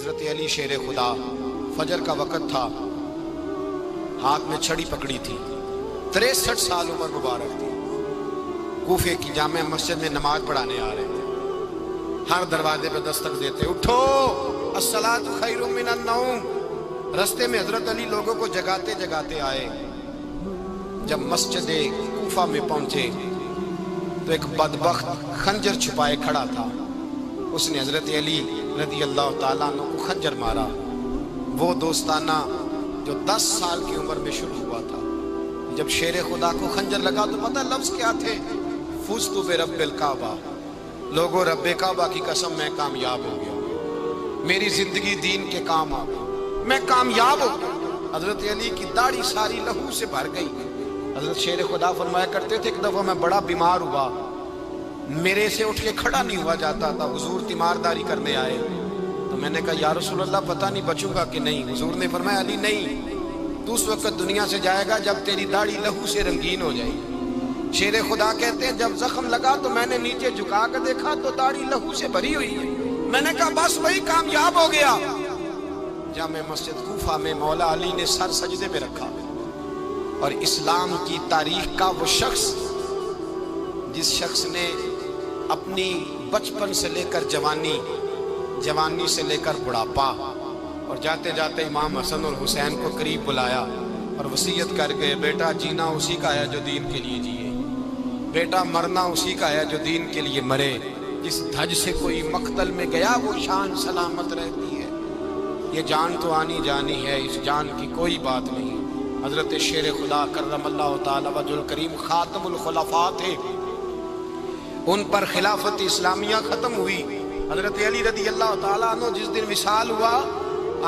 حضرت علی شیر خدا، فجر کا وقت تھا، ہاتھ میں چھڑی پکڑی تھی، 63 سال عمر مبارک تھی، کوفے کی جامع مسجد میں نماز پڑھانے آ رہے تھے۔ ہر دروازے پہ دستک دیتے، اٹھو الصلاۃ خیر من النوم۔ رستے میں حضرت علی لوگوں کو جگاتے جگاتے آئے۔ جب مسجد کوفہ میں پہنچے تو ایک بدبخت خنجر چھپائے کھڑا تھا، اس نے حضرت علی رضی اللہ تعالیٰ عنہ کو خنجر مارا۔ وہ دوستانہ جو 10 سال کی عمر میں شروع ہوا تھا، جب شیر خدا کو خنجر لگا تو پتہ لفظ کیا تھے؟ فزت برب الکعبہ، لوگوں رب کعبہ کی قسم میں کامیاب ہو گیا، میری زندگی دین کے کام آ گئی، میں کامیاب ہو گیا۔ حضرت علی کی داڑھی ساری لہو سے بھر گئی۔ حضرت شیر خدا فرمایا کرتے تھے، ایک دفعہ میں بڑا بیمار ہوا، میرے سے اٹھ کے کھڑا نہیں ہوا جاتا تھا، حضور تیمارداری کرنے آئے تو میں نے کہا یا رسول اللہ پتہ نہیں بچوں گا کہ نہیں۔ حضور نے فرمایا علی نہیں، تو اس وقت دنیا سے جائے گا جب تیری داڑھی لہو سے رنگین ہو جائے گی۔ شیر خدا کہتے ہیں جب زخم لگا تو میں نے نیچے جھکا کر دیکھا تو داڑھی لہو سے بھری ہوئی ہے، میں نے کہا بس وہی کامیاب ہو گیا۔ جامع مسجد کوفہ میں مولا علی نے سر سجدے پہ رکھا، اور اسلام کی تاریخ کا وہ شخص جس شخص نے اپنی بچپن سے لے کر جوانی، جوانی سے لے کر بڑھاپا، اور جاتے جاتے امام حسن اور حسین کو قریب بلایا اور وصیت کر کے بیٹا جینا اسی کا ہے جو دین کے لیے جیے، بیٹا مرنا اسی کا ہے جو دین کے لیے مرے، جس دھج سے کوئی مقتل میں گیا وہ شان سلامت رہتی ہے، یہ جان تو آنی جانی ہے، اس جان کی کوئی بات نہیں۔ حضرت شیر خدا کرم اللہ تعالی وجہ الکریم خاتم الخلفاء تھے، ان پر خلافت اسلامیہ ختم ہوئی۔ حضرت علی رضی اللہ تعالیٰ عنہ جس دن وصال ہوا،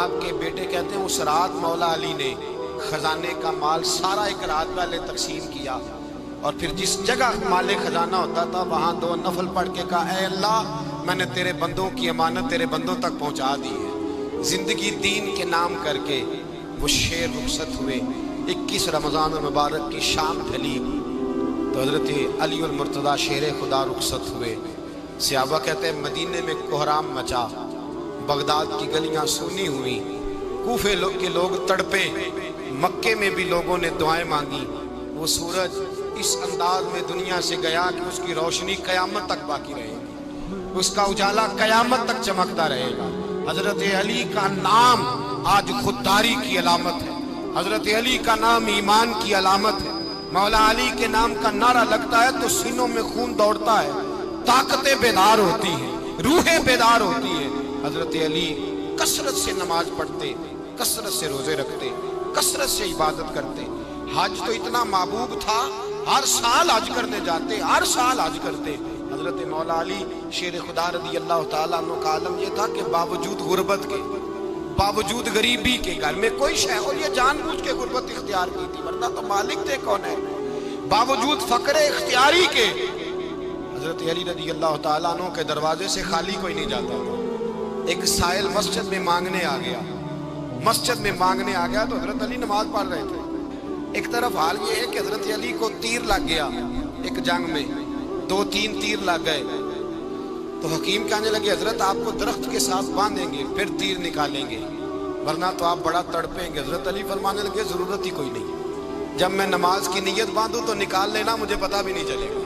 آپ کے بیٹے کہتے ہیں اس رات مولا علی نے خزانے کا مال سارا ایک رات پہلے تقسیم کیا، اور پھر جس جگہ مال خزانہ ہوتا تھا وہاں 2 نفل پڑھ کے کہا اے اللہ میں نے تیرے بندوں کی امانت تیرے بندوں تک پہنچا دی ہے۔ زندگی دین کے نام کر کے وہ شیر رخصت ہوئے۔ 21 رمضان المبارک کی شام ڈھلی تو حضرت علی المرتضیٰ شیر خدا رخصت ہوئے۔ صحابہ کہتے ہیں مدینے میں کوہرام مچا، بغداد کی گلیاں سونی ہوئی، کوفے کے لوگ تڑپے، مکے میں بھی لوگوں نے دعائیں مانگی۔ وہ سورج اس انداز میں دنیا سے گیا کہ اس کی روشنی قیامت تک باقی رہے گی، اس کا اجالا قیامت تک چمکتا رہے گا۔ حضرت علی کا نام آج خودداری کی علامت ہے، حضرت علی کا نام ایمان کی علامت ہے۔ مولا علی کے نام کا نعرہ لگتا ہے تو سینوں میں خون دوڑتا ہے، طاقتیں بیدار ہوتی ہیں، روحیں بیدار ہوتی ہیں۔ حضرت علی کثرت سے نماز پڑھتے، کثرت سے روزے رکھتے، کثرت سے عبادت کرتے۔ حج تو اتنا محبوب تھا، ہر سال حج کرنے جاتے، ہر سال حج کرتے۔ حضرت مولا علی شیر خدا رضی اللہ تعالیٰ عنہ کا عالم یہ تھا کہ باوجود غربت کے، باوجود غریبی کے، گھر میں کوئی شے اور یہ جان بوجھ کے غربت اختیار کی تھی، ورنہ تو مالک تھے کون ہے، باوجود فقر اختیاری کے حضرت علی رضی اللہ تعالیٰ عنہ کے دروازے سے خالی کوئی نہیں جاتا تھا۔ ایک سائل مسجد میں مانگنے آ گیا، مسجد میں مانگنے آ گیا تو حضرت علی نماز پڑھ رہے تھے۔ ایک طرف حال یہ ہے کہ حضرت علی کو تیر لگ گیا، ایک جنگ میں 2-3 تیر لگ گئے تو حکیم کہنے لگے حضرت آپ کو درخت کے ساتھ باندھیں گے پھر تیر نکالیں گے، ورنہ تو آپ بڑا تڑپیں گے۔ حضرت علی فرمانے لگے ضرورت ہی کوئی نہیں، جب میں نماز کی نیت باندھوں تو نکال لینا، مجھے پتہ بھی نہیں چلے گا۔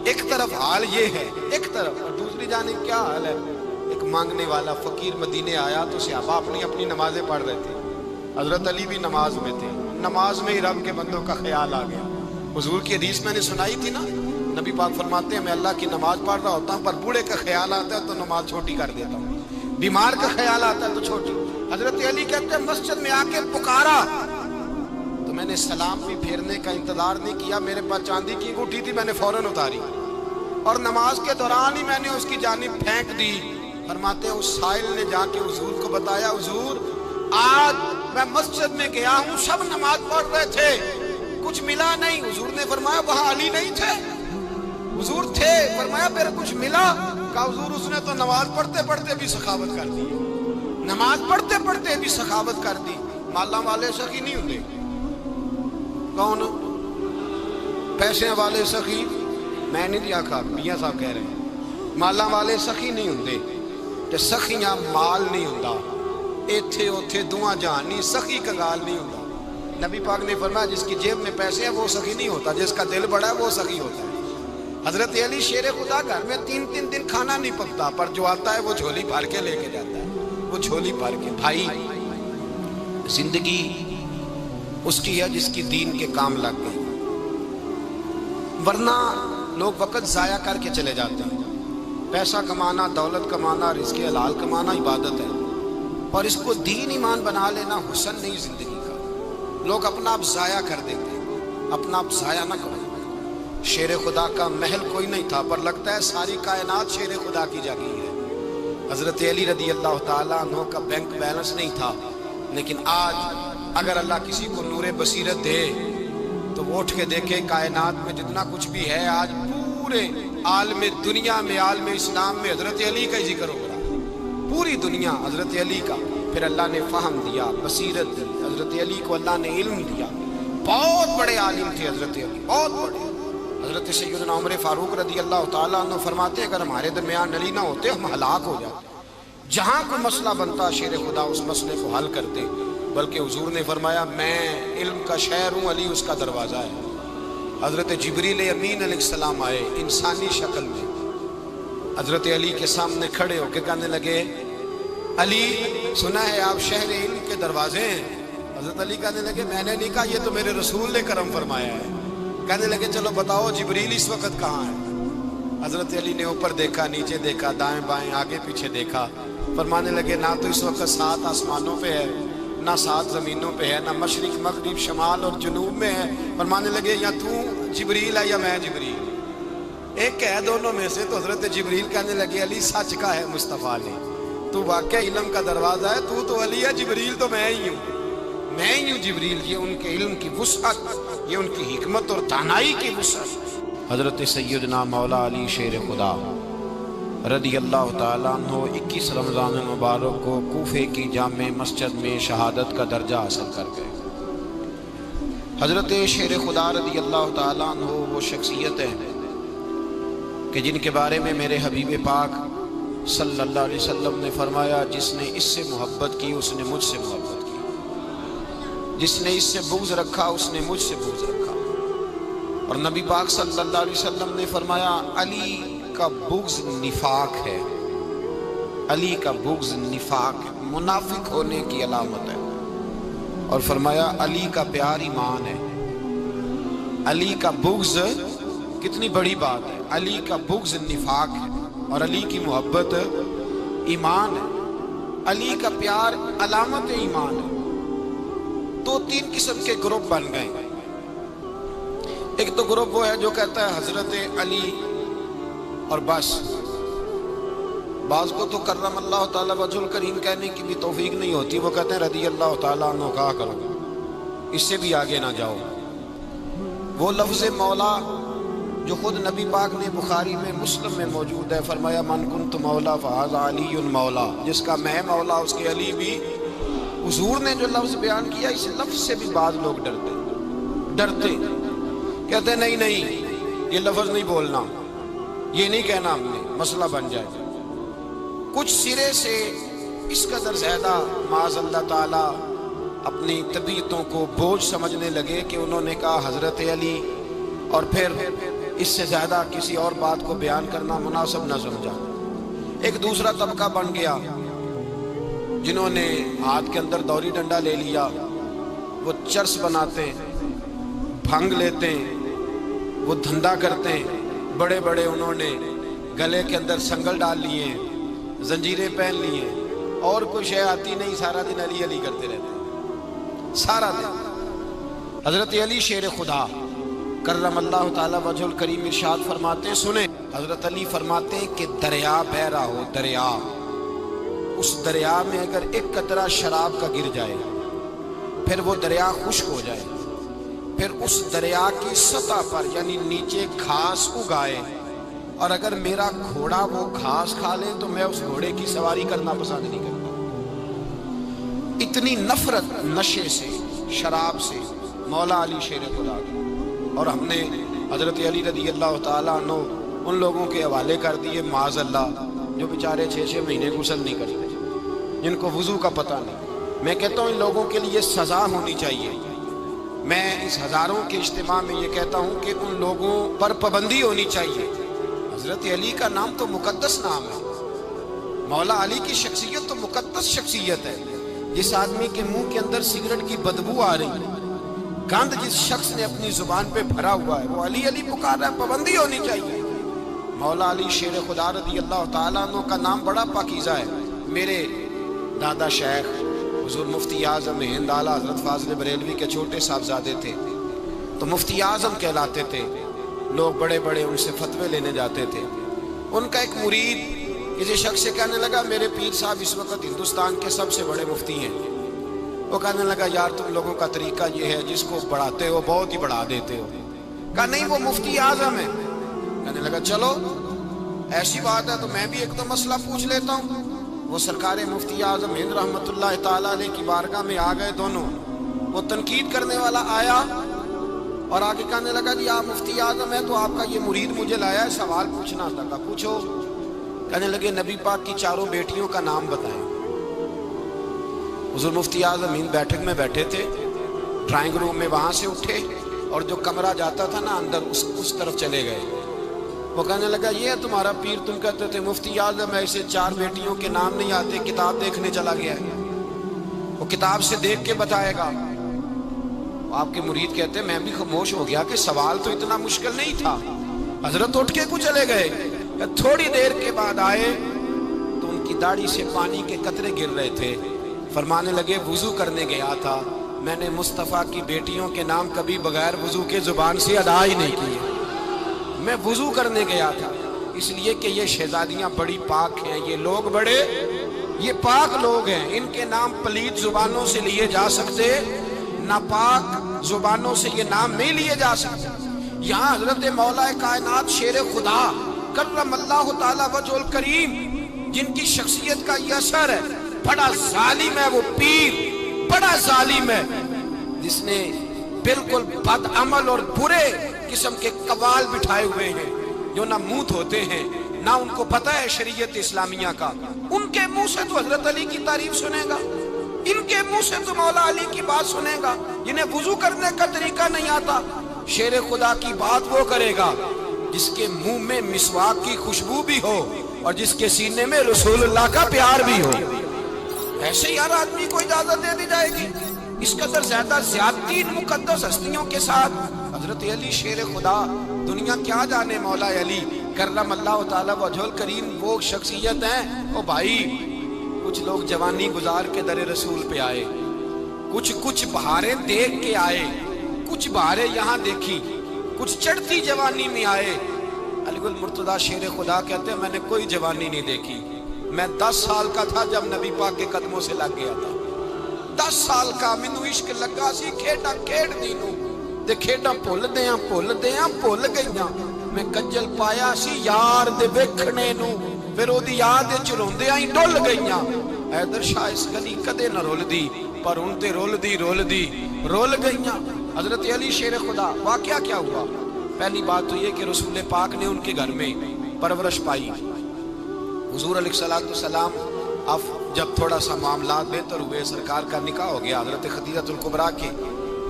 ایک طرف حال یہ ہے، ایک طرف، اور دوسری جانب کیا حال ہے؟ ایک مانگنے والا فقیر مدینے آیا تو صحابہ اپنی اپنی نمازیں پڑھ رہے تھے، حضرت علی بھی نماز میں تھے، نماز میں ہی رب کے بندوں کا خیال آ گیا۔ حضور کی حدیث میں نے سنائی تھی نا، نبی پاک فرماتے ہیں میں اللہ کی نماز پڑھ رہا ہوتا ہوں پر بوڑھے کا خیال آتا ہے تو نماز چھوٹی کر دیتا ہوں، بیمار کا خیال آتا ہے تو چھوٹی۔ حضرت علی کہتے ہیں مسجد میں آ کے پکارا تو میں نے سلام بھی پھیرنے کا انتظار نہیں کیا، میرے پاس چاندی کی انگوٹھی تھی، میں نے فوراً اتاری اور نماز کے دوران ہی میں نے اس کی جانب پھینک دی۔ فرماتے ہیں اس سائل نے جا کے حضور کو بتایا حضور آج میں مسجد میں گیا ہوں، سب نماز پڑھ رہے تھے، کچھ ملا نہیں۔ حضور نے فرمایا وہاں علی نہیں تھے؟ حضور تھے۔ فرمایا پھر کچھ ملا؟ کہا حضور اس نے تو نماز پڑھتے پڑھتے بھی سخاوت کر دی، نماز پڑھتے پڑھتے بھی سخاوت کر دی۔ مالا والے سخی نہیں ہوتے، کون پیسے والے سخی؟ میں نہیں دیا کہا، میاں صاحب کہہ رہے ہیں مالا والے سخی نہیں ہوتے، کہ سخیاں مال نہیں ہوندا، ایتھے اوتھے دعاں جہان نہیں، سخی کنگال نہیں ہوندا۔ نبی پاک نے فرمایا جس کی جیب میں پیسے ہیں وہ سخی نہیں ہوتا، جس کا دل بڑا ہے وہ سخی ہوتا ہے۔ حضرت علی شیر خدا گھر میں 3 دن کھانا نہیں پکتا، پر جو آتا ہے وہ جھولی بھر کے لے کے جاتا ہے، وہ جھولی بھر کے۔ بھائی زندگی اس کی ہے جس کی دین کے کام لگ گئی، ورنہ لوگ وقت ضائع کر کے چلے جاتے ہیں۔ پیسہ کمانا، دولت کمانا، رزق حلال کمانا عبادت ہے، اور اس کو دین ایمان بنا لینا حسن نہیں زندگی کا۔ لوگ اپنا آپ ضائع کر دیتے ہیں، اپنا آپ ضائع نہ کرو۔ شیر خدا کا محل کوئی نہیں تھا، پر لگتا ہے ساری کائنات شیر خدا کی جاگیر ہے۔ حضرت علی رضی اللہ تعالیٰ عنہ کا بینک بیلنس نہیں تھا، لیکن آج اگر اللہ کسی کو نور بصیرت دے تو وہ اٹھ کے دیکھے کائنات میں جتنا کچھ بھی ہے، آج پورے عالم دنیا میں، عالم اسلام میں حضرت علی کا ہی ذکر ہو رہا ہے، پوری دنیا حضرت علی کا۔ پھر اللہ نے فہم دیا، بصیرت دی، حضرت علی کو اللہ نے علم دیا۔ بہت بڑے عالم تھے حضرت علی، بہت بڑے۔ حضرت سیدنا عمر فاروق رضی اللہ تعالیٰ عنہ فرماتے اگر ہمارے درمیان علی نہ ہوتے ہم ہلاک ہو جاتے، جہاں کوئی مسئلہ بنتا شیر خدا اس مسئلے کو حل کرتے، بلکہ حضور نے فرمایا میں علم کا شہر ہوں، علی اس کا دروازہ ہے۔ حضرت جبریل امین علیہ السلام آئے انسانی شکل میں، حضرت علی کے سامنے کھڑے ہو کے کہنے لگے علی سنا ہے آپ شہر علم کے دروازے ہیں؟ حضرت علی کہنے لگے میں نے نہیں کہا، یہ تو میرے رسول نے کرم فرمایا ہے۔ کہنے لگے چلو بتاؤ جبریل اس وقت کہاں ہے؟ حضرت علی نے اوپر دیکھا، نیچے دیکھا، دائیں بائیں آگے پیچھے دیکھا، فرمانے لگے نہ تو اس وقت 7 آسمانوں پہ ہے، نہ 7 زمینوں پہ ہے، نہ مشرق مغرب شمال اور جنوب میں ہے۔ فرمانے لگے یا تو جبریل ہے یا میں جبریل، ایک ہے دونوں میں سے۔ تو حضرت جبریل کہنے لگے علی سچ کا ہے مصطفیٰ نے، تو واقعہ علم کا دروازہ ہے، تو علی ہے، جبریل تو میں ہی ہوں، میں ہی ہوں جبریل۔ یہ ان کے علم کی وسعت، یہ ان کی حکمت اور دانائی کی وسعت۔ حضرت سیدنا مولا علی شیر خدا رضی اللہ تعالیٰ عنہ 21 رمضان المبارک کو کوفے کی جامع مسجد میں شہادت کا درجہ حاصل کر گئے۔ حضرت شیر خدا رضی اللہ تعالیٰ عنہ وہ شخصیت ہیں کہ جن کے بارے میں میرے حبیب پاک صلی اللہ علیہ وسلم نے فرمایا جس نے اس سے محبت کی اس نے مجھ سے محبت کی، جس نے اس سے بغض رکھا اس نے مجھ سے بغض رکھا۔ اور نبی پاک صلی اللہ علیہ وسلم نے فرمایا علی کا بغض نفاق ہے، علی کا بغض نفاق ہے، منافق ہونے کی علامت ہے۔ اور فرمایا علی کا پیار ایمان ہے، علی کا بغض کتنی بڑی بات ہے، علی کا بغض نفاق ہے اور علی کی محبت ایمان ہے، علی کا پیار علامت ایمان ہے۔ 2-3 قسم کے گروپ بن گئے۔ ایک تو گروپ وہ ہے جو کہتا ہے حضرت علی اور بس، بعض کو تو کرم اللہ تعالیٰ وجہ الکریم کہنے کی بھی توفیق نہیں ہوتی، وہ کہتے ہیں رضی اللہ تعالیٰ عنہ کہا کرو، اس سے بھی آگے نہ جاؤ۔ وہ لفظ مولا جو خود نبی پاک نے بخاری میں مسلم میں موجود ہے، فرمایا من کنت مولا فہذا علی مولا، جس کا میں مولا اس کے علی بھی۔ حضور نے جو لفظ بیان کیا اس لفظ سے بھی بعض لوگ ڈرتے کہتے ہیں نہیں یہ لفظ نہیں بولنا، یہ نہیں کہنا ہم نے، مسئلہ بن جائے۔ کچھ سرے سے اس قدر زیادہ معاذ اللہ تعالیٰ اپنی طبیعتوں کو بوجھ سمجھنے لگے کہ انہوں نے کہا حضرت علی، اور پھر اس سے زیادہ کسی اور بات کو بیان کرنا مناسب نہ سمجھا۔ ایک دوسرا طبقہ بن گیا جنہوں نے ہاتھ کے اندر دوری ڈنڈا لے لیا، وہ چرس بناتے ہیں، بھنگ لیتے ہیں، وہ دھندا کرتے ہیں، بڑے بڑے انہوں نے گلے کے اندر سنگل ڈال لیے ہیں، زنجیریں پہن لی ہیں، اور کوئی شے آتی نہیں، سارا دن علی علی کرتے رہتے ہیں سارا دن۔ حضرت علی شیر خدا کرم اللہ تعالیٰ وجہ الکریم ارشاد فرماتے ہیں، سنیں حضرت علی فرماتے ہیں کہ دریا بہ رہا ہو، دریا، اس دریا میں اگر ایک قطرہ شراب کا گر جائے پھر وہ دریا خشک ہو جائے، پھر اس دریا کی سطح پر یعنی نیچے گھاس اگائے، اور اگر میرا گھوڑا وہ گھاس کھا لے تو میں اس گھوڑے کی سواری کرنا پسند نہیں کرتا۔ اتنی نفرت نشے سے، شراب سے مولا علی شیر خدا کی۔ اور ہم نے حضرت علی رضی اللہ تعالیٰ عنہ ان لوگوں کے حوالے کر دیے معاذ اللہ جو بیچارے 6 مہینے غسل نہیں کرتے، جن کو وضو کا پتہ نہیں. میں کہتا ہوں ان لوگوں کے لیے سزا ہونی چاہیے. میں اس ہزاروں کے اجتماع میں یہ کہتا ہوں کہ ان لوگوں پر پابندی ہونی چاہیے. حضرت علی کا نام تو مقدس نام ہے، مولا علی کی شخصیت تو مقدس شخصیت ہے. جس آدمی کے منہ کے اندر سگریٹ کی بدبو آ رہی ہے، گند جس شخص نے اپنی زبان پہ بھرا ہوا ہے، وہ علی علی پکار رہا ہے. پابندی ہونی چاہیے. مولا علی شیر خدا رضی اللہ تعالیٰ عنہ کا نام بڑا پاکیزہ ہے. میرے دادا شیخ حضور مفتی اعظم ہند اعلیٰ حضرت فاضل بریلوی کے چھوٹے صاحبزادے تھے، تو مفتی اعظم کہلاتے تھے. لوگ بڑے بڑے ان سے فتوے لینے جاتے تھے. ان کا ایک مرید کسی شخص سے کہنے لگا میرے پیر صاحب اس وقت ہندوستان کے سب سے بڑے مفتی ہیں. وہ کہنے لگا یار تم لوگوں کا طریقہ یہ ہے، جس کو بڑھاتے ہو بہت ہی بڑھا دیتے ہو. کہا نہیں وہ مفتی اعظم ہے. کہنے لگا چلو ایسی بات ہے تو میں بھی ایک تو مسئلہ پوچھ لیتا ہوں. وہ سرکار مفتی اعظم ہند رحمت اللہ تعالیٰ علیہ کی بارگاہ میں آ گئے دونوں. وہ تنقید کرنے والا آیا اور آگے کہنے لگا جی آپ مفتی اعظم ہیں تو آپ کا یہ مرید مجھے لایا ہے، سوال پوچھنا تھا. کہا پوچھو. کہنے لگے نبی پاک کی 4 بیٹیوں کا نام بتائیں. حضور مفتی اعظم ہند بیٹھک میں بیٹھے تھے، ڈرائنگ روم میں، وہاں سے اٹھے اور جو کمرہ جاتا تھا نا اندر اس طرف چلے گئے. وہ کہنے لگا یہ ہے تمہارا پیر، تم کہتے تھے مفتی اعظم ایسے 4 بیٹیوں کے نام نہیں آتے، کتاب دیکھنے چلا گیا ہے، وہ کتاب سے دیکھ کے بتائے گا. آپ کے مرید کہتے میں بھی خاموش ہو گیا کہ سوال تو اتنا مشکل نہیں تھا. حضرت اٹھ کے کو چلے گئے. تھوڑی دیر کے بعد آئے تو ان کی داڑھی سے پانی کے قطرے گر رہے تھے. فرمانے لگے وضو کرنے گیا تھا، میں نے مصطفیٰ کی بیٹیوں کے نام کبھی بغیر وضو کے زبان سے ادا ہی نہیں کیے. میں وضو کرنے گیا تھا اس لیے کہ یہ شہزادیاں بڑی پاک ہیں، یہ لوگ بڑے یہ پاک لوگ ہیں، ان کے نام پلیت زبانوں سے لیے جا سکتے، ناپاک زبانوں سے یہ نام نہیں لیے جا سکتے. یہاں حضرت مولا کائنات شیر خدا کرم اللہ تعالی وجہ الکریم جن کی شخصیت کا یہ اثر ہے، بڑا ظالم ہے وہ پیر، بڑا ظالم ہے جس نے بالکل بد عمل اور برے قسم کے قوال بٹھائے ہوئے ہیں، جو نہ منہ دھوتے ہیں نہ ان کو پتہ ہے شریعت اسلامیہ کا. ان کے منہ سے تو حضرت علی کی تعریف سنے گا، ان کے منہ سے تو مولا علی کی بات سنے گا. جنہیں وضو کرنے کا طریقہ نہیں آتا، شیر خدا کی بات وہ کرے گا جس کے منہ میں مسواک کی خوشبو بھی ہو اور جس کے سینے میں رسول اللہ کا پیار بھی ہو. ایسے یار آدمی کو اجازت دے دی جائے گی؟ اس قدر زیادہ زیادتی مقدس ہستیوں کے ساتھ. حضرت علی شیر خدا، دنیا کیا جانے مولا علی کرم اللہ تعالی وجہ الکریم وہ شخصیت ہیں. او بھائی کچھ لوگ جوانی گزار کے در رسول پہ آئے، کچھ بہاریں دیکھ کے آئے، کچھ بہاریں یہاں دیکھی، کچھ چڑھتی جوانی میں آئے. علی گل مرتضیٰ شیر خدا کہتے ہیں میں نے کوئی جوانی نہیں دیکھی. میں 10 سال کا تھا جب نبی پاک کے قدموں سے لگ گیا تھا. 10 سال کا مینوں عشق لگا سی، کھیڈا کھیڈ دی نو تے کھیڈا بھول گئیاں. میں کجل پایا سی یار دے ویکھنے نو، پھر او دی یاد وچ روندیاں ہی ڈل گئیاں. حیدر شاہ اس گلی کدے نہ رول دی، پر ہن تے رول دی رول گئیاں. حضرت علی شیر خدا، واقعہ کیا ہوا؟ پہلی بات تو یہ کہ رسول پاک نے ان کے گھر میں پرورش پائی. حضور علیہ السلام اب جب تھوڑا سا معاملات بہتر ہوئے، سرکار کا نکاح ہو گیا، حضرت خدیجہ الکبریٰ کے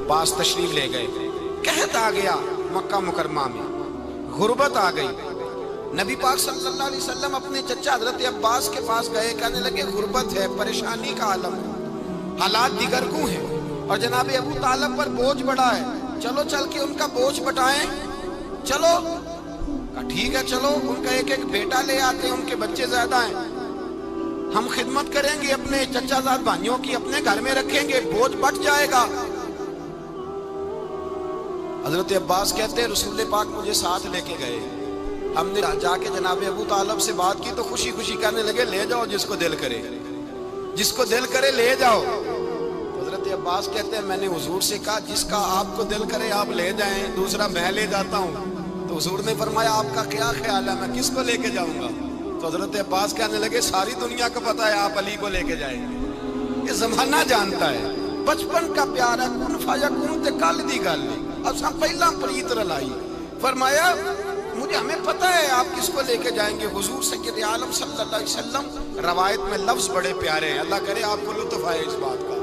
پاس تشریف لے گئے. قحط آ گیا مکہ مکرمہ میں، غربت آ گئی. نبی پاک صلی اللہ علیہ وسلم اپنے چچا حضرت عباس کے پاس گئے، کہنے لگے غربت ہے، پریشانی کا عالم ہے، حالات دیگر کو ہیں اور جناب ابو طالب پر بوجھ بڑا ہے، چلو چل کے ان کا بوجھ بٹائیں. چلو ٹھیک ہے، چلو ان کا ایک بیٹا لے آتے ہیں، ان کے بچے زیادہ ہیں، ہم خدمت کریں گے اپنے چچا زاد بھائیوں کی، اپنے گھر میں رکھیں گے، بوجھ بٹ جائے گا. حضرت عباس کہتے ہیں رسول پاک مجھے ساتھ لے کے گئے. ہم نے جا کے جناب ابو طالب سے بات کی تو خوشی خوشی کہنے لگے لے جاؤ جس کو دل کرے، جس کو دل کرے لے جاؤ. حضرت عباس کہتے ہیں میں نے حضور سے کہا جس کا آپ کو دل کرے آپ لے جائیں، دوسرا میں لے جاتا ہوں. تو حضور نے فرمایا آپ کا کیا خیال ہے، میں کس کو لے کے جاؤں گا؟ تو حضرت عباس کہنے لگے ساری دنیا کو پتا ہے آپ علی کو لے کے جائیں گے، یہ زمانہ جانتا ہے، بچپن کا پیار ہے، کن فیکون تے کل دی گل نہیں، اساں پہلا پریت رلائی. فرمایا مجھے ہمیں پتہ ہے آپ کس کو لے کے جائیں گے، حضور سید عالم صلی اللہ علیہ وسلم۔ روایت میں لفظ بڑے پیارے ہیں، اللہ کرے آپ کو لطف آئے اس بات کا،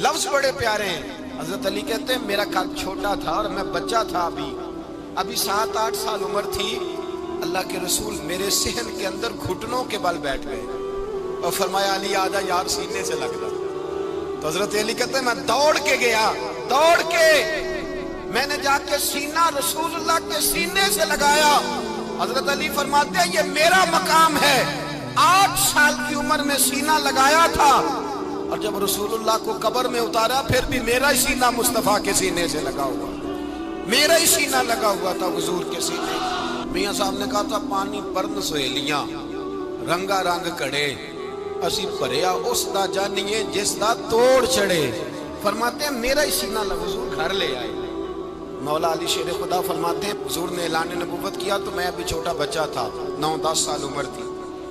لفظ بڑے پیارے ہیں۔ حضرت علی کہتے ہیں میرا قد چھوٹا تھا اور میں بچہ تھا، ابھی 7-8 سال عمر تھی، اللہ کے رسول میرے صحن کے اندر گھٹنوں کے بل بیٹھ گئے اور فرمایا علی آجا یار سینے سے لگ جا۔ تو حضرت علی کہتے ہیں میں دوڑ کے گیا، دوڑ کے میں نے جا کے سینہ رسول اللہ کے سینے سے لگایا۔ حضرت علی فرماتے ہیں یہ میرا مقام ہے، 8 سال کی عمر میں سینہ لگایا تھا، اور جب رسول اللہ کو قبر میں اتارا پھر بھی میرا ہی سینہ مصطفیٰ کے سینے سے لگا ہوا، میرا ہی سینہ لگا ہوا تھا حضور کے سینے۔ میاں صاحب نے کہا تھا پانی پرن سہیلیاں رنگا رنگ کڑے، اسی پریا اس دا جانیے جس دا توڑ چڑھے۔ فرماتے ہیں میرا ہی سینہ لگا، حضور گھر لے آئے۔ مولا علی شیر خدا فرماتے ہیں حضور نے اعلان نبوت کیا تو میں ابھی چھوٹا بچہ تھا، 9-10 سال عمر تھی۔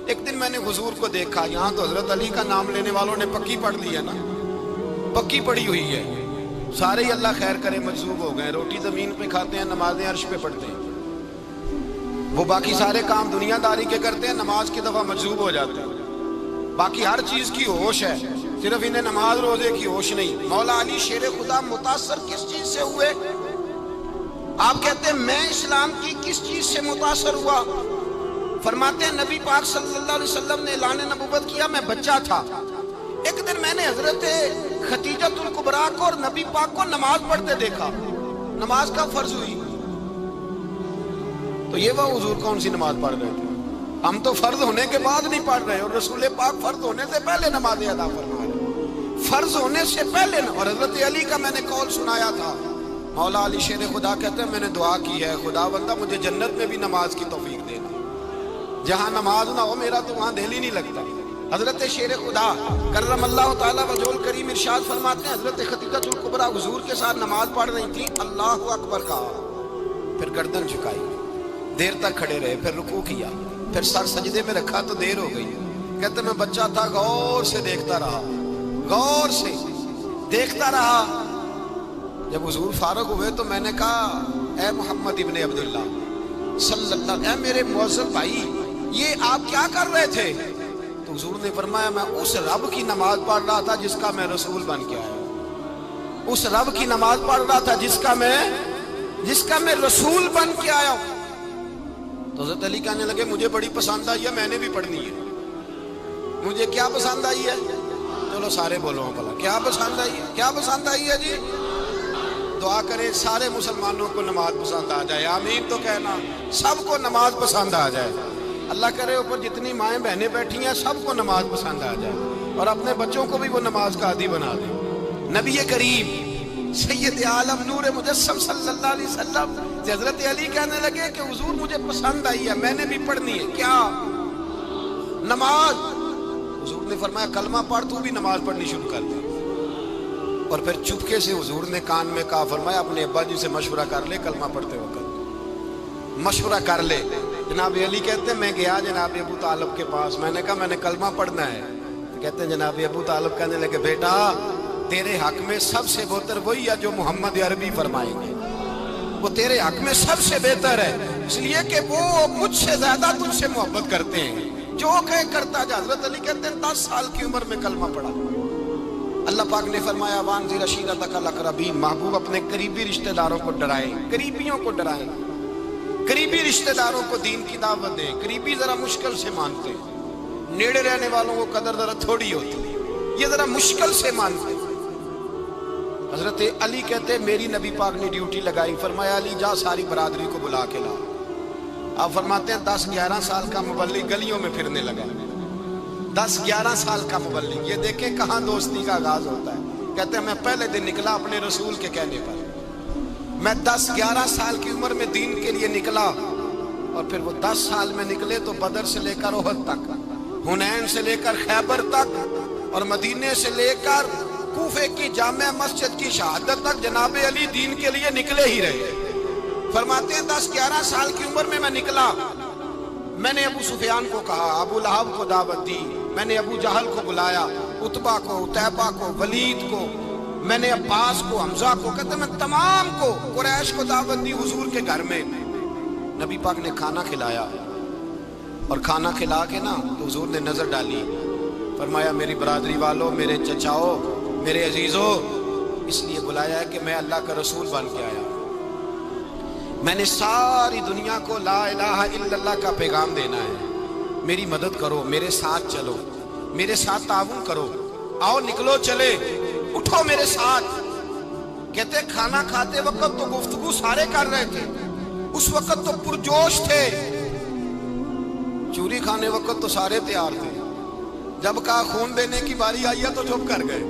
ایک دن میں نے حضور کو دیکھا، یہاں تو حضرت علی کا نام لینے والوں نے پکی پڑھ لی ہے نا، پکی پڑھی ہوئی ہے، سارے ہی اللہ خیر کرے مجذوب ہو گئے، روٹی زمین پہ کھاتے ہیں، نمازیں عرش پہ پڑھتے ہیں، وہ باقی سارے کام دنیا داری کے کرتے ہیں، نماز کی دفعہ مجذوب ہو جاتے ہیں، باقی ہر چیز کی ہوش ہے، صرف انہیں نماز روزے کی ہوش نہیں۔ مولا علی شیر خدا متاثر کس چیز سے ہوئے؟ آپ کہتے ہیں میں اسلام کی کس چیز سے متاثر ہوا؟ فرماتے ہیں نبی پاک صلی اللہ علیہ وسلم نے اعلان نبوت کیا، میں بچہ تھا، ایک دن میں نے حضرت خدیجۃ الکبریٰ کو اور نبی پاک کو نماز پڑھتے دیکھا، نماز کا فرض ہوئی، تو یہ وہ حضور کون سی نماز پڑھ رہے تھے؟ ہم تو فرض ہونے کے بعد نہیں پڑھ رہے، اور رسول پاک فرض ہونے سے پہلے نمازیں ادا فرما رہے، فرض ہونے سے پہلے۔ اور حضرت علی کا میں نے قول سنایا تھا، مولا علی شیر خدا کہتے ہیں میں نے دعا کی ہے خدا بندہ مجھے جنت میں بھی نماز کی توفیق دینا، جہاں نماز نہ ہو میرا تو وہاں دل ہی نہیں لگتا۔ حضرت شیر خدا کرم اللہ تعالیٰ وجہہ کریم ارشاد فرماتے ہیں حضرت خدیجۃ الکبریٰ حضور کے ساتھ نماز پڑھ رہی تھی، اللہ اکبر کہا، پھر گردن جھکائی، دیر تک کھڑے رہے، پھر رکوع کیا، پھر سر سجدے میں رکھا تو دیر ہو گئی۔ کہتے میں بچہ تھا، غور سے دیکھتا رہا، غور سے دیکھتا رہا۔ جب حضور فارغ ہوئے تو میں نے کہا اے محمد ابن عبداللہ صلی اللہ علیہ وسلم، اے میرے معزز بھائی یہ آپ کیا کر رہے تھے؟ تو حضور نے فرمایا میں اس رب کی نماز پڑھ رہا تھا جس کا میں رسول بن کے آیا، اس رب کی نماز پڑھ رہا تھا جس کا میں رسول بن کے آیا ہوں۔ تو حضرت علی کہنے لگے مجھے بڑی پسند آئی ہے، میں نے بھی پڑھنی ہے۔ مجھے کیا پسند آئی ہے؟ چلو سارے بولو بھلا کیا پسند آئی ہے؟ کیا پسند آئی ہے جی؟ دعا کرے سارے مسلمانوں کو نماز پسند آ جائے، آمین تو کہنا، سب کو نماز پسند آ جائے۔ اللہ کرے اوپر جتنی مائیں بہنیں بیٹھی ہیں سب کو نماز پسند آ جائے، اور اپنے بچوں کو بھی وہ نماز کا عادی بنا دیں۔ نبی کریم سید عالم نور مجسم صلی اللہ علیہ وسلم حضرت علی کہنے لگے کہ حضور مجھے پسند آئی ہے، میں نے بھی پڑھنی ہے، کیا؟ نماز۔ حضور نے فرمایا کلمہ پڑھ، تو بھی نماز پڑھنی شروع کر دی۔ اور پھر چپکے سے حضور نے کان میں کہا، فرمایا اپنے ابا جی سے مشورہ کر لے، کلمہ پڑھتے وقت مشورہ کر لے۔ جناب علی کہتے ہیں میں گیا جناب ابو طالب کے پاس، میں نے کہا میں نے کلمہ پڑھنا ہے، کہتے ہیں جناب ابو طالب کہنے لگے بیٹا تیرے حق میں سب سے بہتر وہی ہے جو محمد عربی فرمائیں گے، وہ تیرے حق میں سب سے بہتر ہے، اس لیے کہ وہ مجھ سے زیادہ تجھ سے محبت کرتے ہیں، جو کہے کرتا جا۔ حضرت علی کہتے ہیں 10 سال کی عمر میں کلمہ پڑھا۔ اللہ پاک نے فرمایا وانذر عشیرتک الاقربین، محبوب اپنے قریبی رشتہ داروں کو ڈرائیں، قریبیوں کو ڈرائیں، قریبی رشتہ داروں کو دین کی دعوت دیں۔ قریبی ذرا مشکل سے مانتے ہیں، نیڑے رہنے والوں کو قدر ذرا تھوڑی ہوتی، یہ ذرا مشکل سے مانتے ہیں۔ حضرت علی کہتے ہیں میری نبی پاک نے ڈیوٹی لگائی، فرمایا علی جا ساری برادری کو بلا کے لا۔ آپ فرماتے ہیں 10-11 سال کا مبلغ گلیوں میں پھرنے لگا، 10-11 سال کا مبلغ، یہ دیکھیں کہاں دوستی کا آغاز ہوتا ہے۔ کہتے ہیں میں پہلے دن نکلا اپنے رسول کے کہنے پر، میں 10-11 سال کی عمر میں دین کے لیے نکلا، اور پھر وہ 10 سال میں نکلے تو بدر سے لے کر احد تک، حنین سے لے کر خیبر تک، اور مدینے سے لے کر کوفے کی جامع مسجد کی شہادت تک جناب علی دین کے لیے نکلے ہی رہے۔ فرماتے ہیں 10-11 سال کی عمر میں نکلا، میں نے ابو سفیان کو کہا، ابو لہب کو دعوت دی، میں نے ابو جہل کو بلایا، عتبہ کو، عتیبہ کو، ولید کو، میں نے عباس کو، حمزہ کو، کہتے میں تمام کو، قریش کو دعوت دی حضور کے گھر میں۔ نبی پاک نے کھانا کھلایا اور کھانا کھلا کے نا تو حضور نے نظر ڈالی، فرمایا میری برادری والوں، میرے چچاؤ، میرے عزیزوں، اس لیے بلایا ہے کہ میں اللہ کا رسول بن کے آیا، میں نے ساری دنیا کو لا الہ الا اللہ کا پیغام دینا ہے، میری مدد کرو، میرے ساتھ چلو، میرے ساتھ تعاون کرو، آؤ نکلو چلے، اٹھو میرے ساتھ۔ کہتے کھانا کھاتے وقت تو گفتگو سارے کر رہے تھے، اس وقت تو پرجوش تھے، چوری کھانے وقت تو سارے تیار تھے، جب کہا خون دینے کی باری آئی ہے تو چپ کر گئے،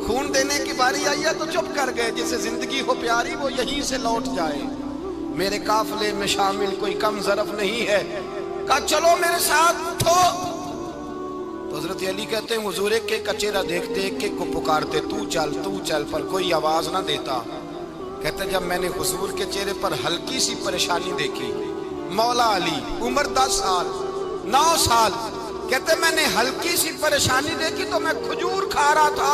خون دینے کی باری آئی ہے تو چپ کر گئے، جسے زندگی ہو پیاری وہ یہیں سے لوٹ جائے، میرے قافلے میں شامل کوئی کم ظرف نہیں ہے، کہا چلو میرے ساتھ اٹھو۔ تو حضرت علی کہتے ہیں حضور ایک ایک کا چہرہ دیکھتے ایک ایک کو پکارتے، تو چل، پر کوئی آواز نہ دیتا۔ کہتے ہیں جب میں نے حضور کے چہرے پر ہلکی سی پریشانی دیکھی، مولا علی عمر 10 سال 9 سال، کہتے میں نے ہلکی سی پریشانی دیکھی تو میں کھجور کھا رہا تھا،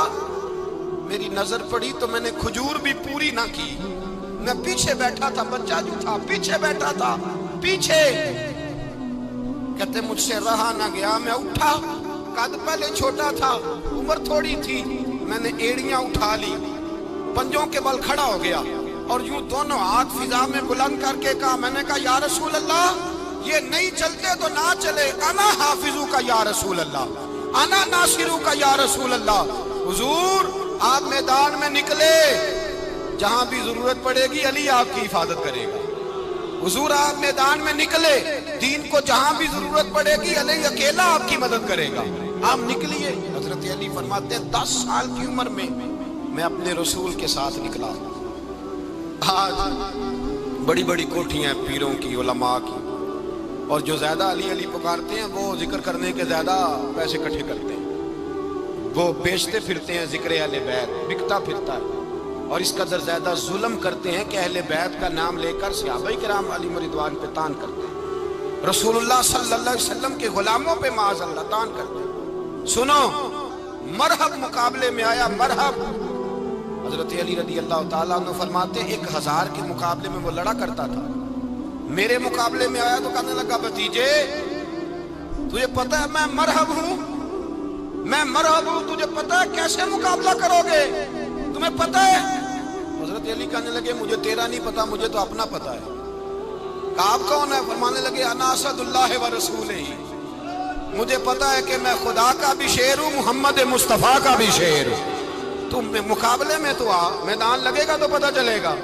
میری نظر پڑی تو میں نے کھجور بھی پوری نہ کی، میں پیچھے بیٹھا تھا، بچہ جو تھا پیچھے بیٹھا تھا، پیچھے۔ کہتے مجھ سے رہا نہ گیا، میں اٹھا، قد پہلے چھوٹا تھا، عمر تھوڑی تھی، میں نے ایڑیاں اٹھا لی، پنجوں کے بل کھڑا ہو گیا اور یوں دونوں ہاتھ فضا میں بلند کر کے کہا، میں نے کہا یا رسول اللہ یہ نہیں چلتے تو نہ چلے، انا حافظو کا یا رسول اللہ، انا ناصرو کا یا رسول اللہ۔ حضور آپ میدان میں نکلے، جہاں بھی ضرورت پڑے گی علی آپ کی حفاظت کرے گا، حضور آپ میدان میں نکلے، دین کو جہاں بھی ضرورت پڑے گی علی اکیلا آپ کی مدد کرے گا، آپ نکلیے۔ حضرت علی فرماتے ہیں 10 سال کی عمر میں اپنے رسول کے ساتھ نکلا۔ آج بڑی بڑی کوٹھیاں پیروں کی، علماء کی، اور جو زیادہ علی علی پکارتے ہیں وہ ذکر کرنے کے زیادہ پیسے اکٹھے کرتے ہیں، وہ بیچتے پھرتے ہیں ذکر اہل بیت، بکتا پھرتا ہے، اور اس قدر زیادہ ظلم کرتے ہیں کہ اہل بیت کا نام لے کر صحابہ کرام علی رضوان پہ تان کرتے ہیں، رسول اللہ صلی اللہ علیہ وسلم کے غلاموں پہ معاذ اللہ تان کرتے ہیں۔ سنو، مرحب مقابلے میں آیا، مرحب۔ حضرت علی رضی اللہ تعالیٰ عنہ فرماتے 1000 کے مقابلے میں وہ لڑا کرتا تھا، میرے مقابلے میں آیا تو کہنے لگا بھتیجے تجھے پتہ ہے میں مرحب ہوں، میں مرحب ہوں، تجھے پتہ ہے کیسے مقابلہ کرو گے، تمہیں پتہ ہے؟ حضرت علی کہنے لگے مجھے تیرا نہیں پتا، مجھے تو اپنا پتا ہے۔ کہا آپ کون ہے؟ فرمانے لگے انا اسد اللہ و رسولہ، مجھے پتا ہے کہ میں خدا کا بھی شیر ہوں، محمد مصطفیٰ کا بھی شیر ہوں، تم مقابلے میں تو آ، میدان لگے گا تو پتہ چلے گا۔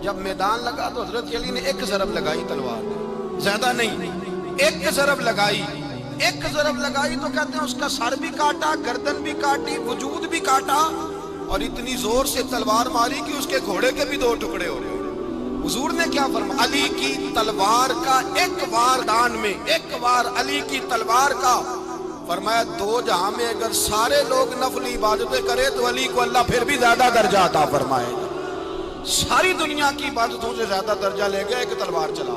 جب میدان لگا تو حضرت علی نے ایک ضرب لگائی تلوار، زیادہ نہیں، ایک ضرب لگائی، ایک ضرب لگائی تو کہتے ہیں اس کا سر بھی کاٹا، گردن بھی کاٹی، وجود بھی کاٹا، اور اتنی زور سے تلوار ماری کہ اس کے گھوڑے کے بھی 2 ٹکڑے ہو گئے۔ حضور نے کیا فرمایا؟ علی کی تلوار کا ایک وار دان میں، ایک وار علی کی تلوار کا، فرمایا 2 جہاں میں اگر سارے لوگ نفلی عبادتیں کرے تو علی کو اللہ پھر بھی زیادہ درجہ عطا فرمائے گا، ساری دنیا کی عبادتوں سے زیادہ درجہ لے گیا ایک تلوار چلا،